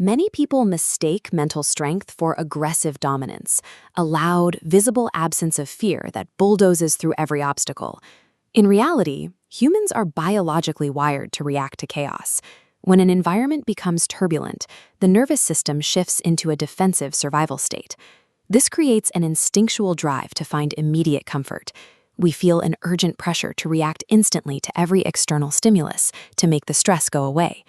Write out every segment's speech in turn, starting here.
Many people mistake mental strength for aggressive dominance, a loud, visible absence of fear that bulldozes through every obstacle. In reality, humans are biologically wired to react to chaos. When an environment becomes turbulent, the nervous system shifts into a defensive survival state. This creates an instinctual drive to find immediate comfort. We feel an urgent pressure to react instantly to every external stimulus to make the stress go away.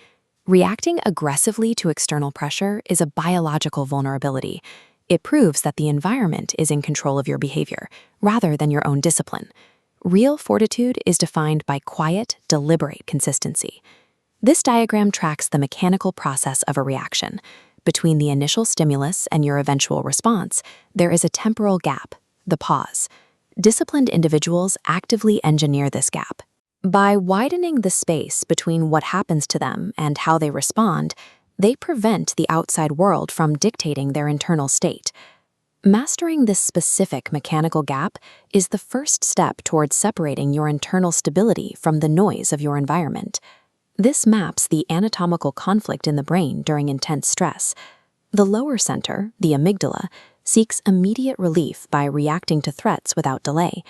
Reacting aggressively to external pressure is a biological vulnerability. It proves that the environment is in control of your behavior, rather than your own discipline. Real fortitude is defined by quiet, deliberate consistency. This diagram tracks the mechanical process of a reaction. Between the initial stimulus and your eventual response, there is a temporal gap, the pause. Disciplined individuals actively engineer this gap. By widening the space between what happens to them and how they respond, they prevent the outside world from dictating their internal state. Mastering this specific mechanical gap is the first step towards separating your internal stability from the noise of your environment. This maps the anatomical conflict in the brain during intense stress. The lower center, the amygdala, seeks immediate relief by reacting to threats without delay.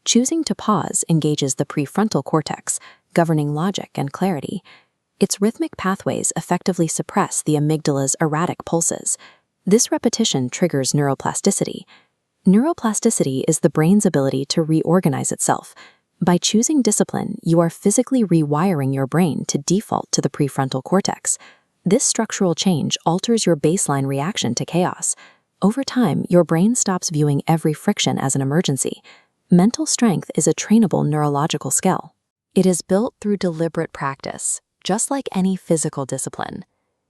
Choosing to pause engages the prefrontal cortex, governing logic and clarity. Its rhythmic pathways effectively suppress the amygdala's erratic pulses. This repetition triggers neuroplasticity. Neuroplasticity is the brain's ability to reorganize itself. By choosing discipline, you are physically rewiring your brain to default to the prefrontal cortex. This structural change alters your baseline reaction to chaos. Over time, your brain stops viewing every friction as an emergency. Mental strength is a trainable neurological skill. It is built through deliberate practice, just like any physical discipline.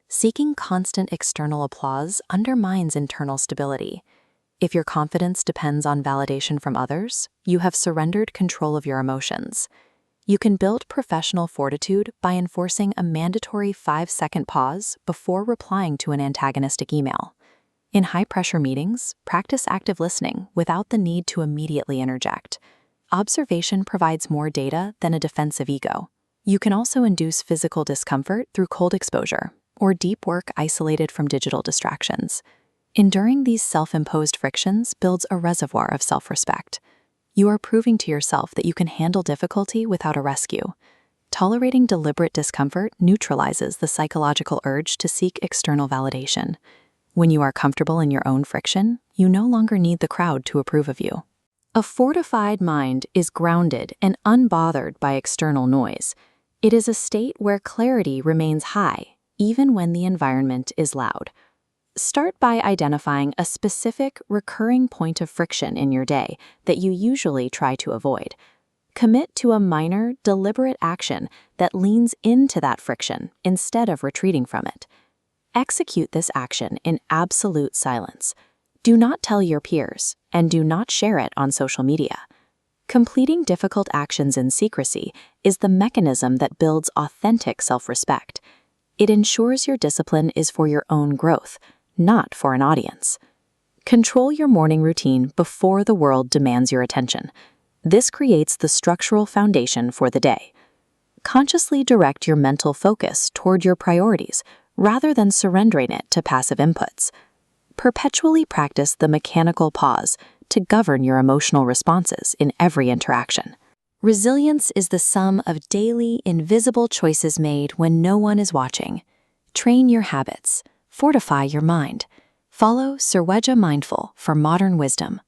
Seeking constant external applause undermines internal stability. If your confidence depends on validation from others, you have surrendered control of your emotions. You can build professional fortitude by enforcing a mandatory 5-second pause before replying to an antagonistic email. In high-pressure meetings, practice active listening without the need to immediately interject. Observation provides more data than a defensive ego. You can also induce physical discomfort through cold exposure or deep work isolated from digital distractions. Enduring these self-imposed frictions builds a reservoir of self-respect. You are proving to yourself that you can handle difficulty without a rescue. Tolerating deliberate discomfort neutralizes the psychological urge to seek external validation. When you are comfortable in your own friction, you no longer need the crowd to approve of you. A fortified mind is grounded and unbothered by external noise. It is a state where clarity remains high, even when the environment is loud. Start by identifying a specific, recurring point of friction in your day that you usually try to avoid. Commit to a minor, deliberate action that leans into that friction instead of retreating from it. Execute this action in absolute silence. Do not tell your peers, and do not share it on social media. Completing difficult actions in secrecy is the mechanism that builds authentic self-respect. It ensures your discipline is for your own growth, not for an audience. Control your morning routine before the world demands your attention. This creates the structural foundation for the day. Consciously direct your mental focus toward your priorities, rather than surrendering it to passive inputs. Perpetually practice the mechanical pause to govern your emotional responses in every interaction. Resilience is the sum of daily, invisible choices made when no one is watching. Train your habits. Fortify your mind. Follow Sirweja Mindful for modern wisdom.